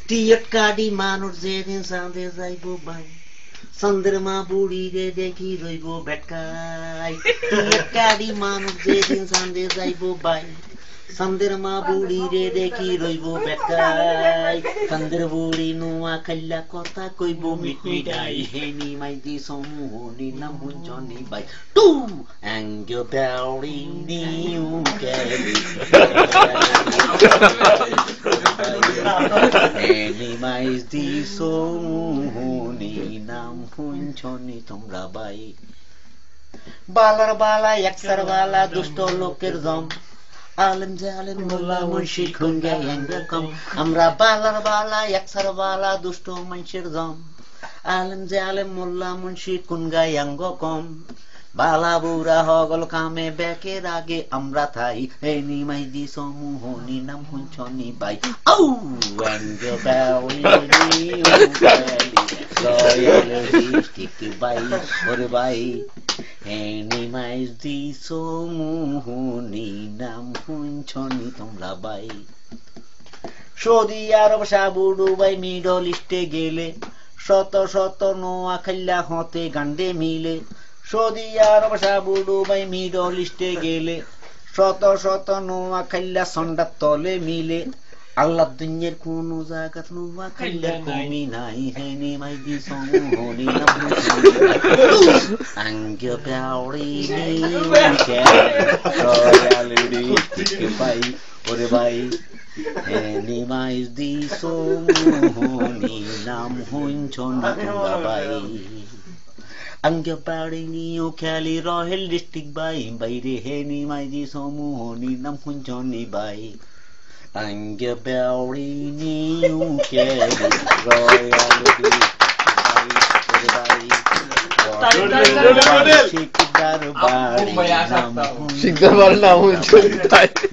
টিয়ট কাটি মানুষ যেদিন চাঁদে যাইব বাই চন্দ্রমা বুড়ি রে দেখি রইব বেটকাই টিয়ট কাটি মানুষ যেদিন চাঁদে যাইব বাই চন্দ্রমা বুড়ি রে দেখি রইব বেটকাই চন্দ্র বুড়ি নোয়া খাইলা কথা কইব মিটমিটাই হেনি মাইদি সমূহনি নাম হুঞ্জনি বাই টু অ্যাঙ্গ বেউরি নিউ ক্যারি হেনি মাইদি সমূহনি নাম হুঞ্জনি তোমরা বাই বালার বালা একসার বালা দুষ্ট লোকের জম আলেম জালেম মোল্লা মুন্সি খুন গায়েন রকম আমরা বালার বালা একসার বালা দুষ্ট মানুষের জম আলেম জালেম মোল্লা মুন্সি খুন গায়েন রকম বালা বুড়া হগল কামে বেকের আগে আমরা থাই এই নিমাইদি সমূহনি নাম হুঞ্চনি বাই আউ অ্যান্ড বাউলি রয়্যাল ডিস্ট্রিক্ট বাই ওরে বাই নিমাইদি সমূহনি নাম হুঞ্চনি তোমরা বাই সৌদি আরব সাবু দুবাই মিডল ইস্টে গেলে শত শত নোয়া খাইলা হতে গান্ডে মিলে সৌদি আরব সাবু দুবাই মিডল ইস্টে গেলে শত শত নোয়া খাইলা সন্ডার তলে মিলে আল্লাহ দুনিয়ার কোন জায়গাত নোয়া খাইলা কমি নাই হেনি মাইদি সমূহনি নাম আঙ্গ বেউরি রয়্যাল ডিস্ট্রিক্ট বাই ওরে বাই হেনি মাইদি সমূহনি নাম হুঞ্চনি তোমরা বাই আঙ্গ বেউরি নিউ খেলি রয়্যাল ডিস্ট্রিক্ট বাই বাইরে হেনি মাইদি সমূহনি নাম হুঞ্চনি বাই আঙ্গ বেউরি নিউ খেলি রয়্যাল ডিস্ট্রিক্ট বাই শিকদার বাড়ি নাম হুঞ্চনি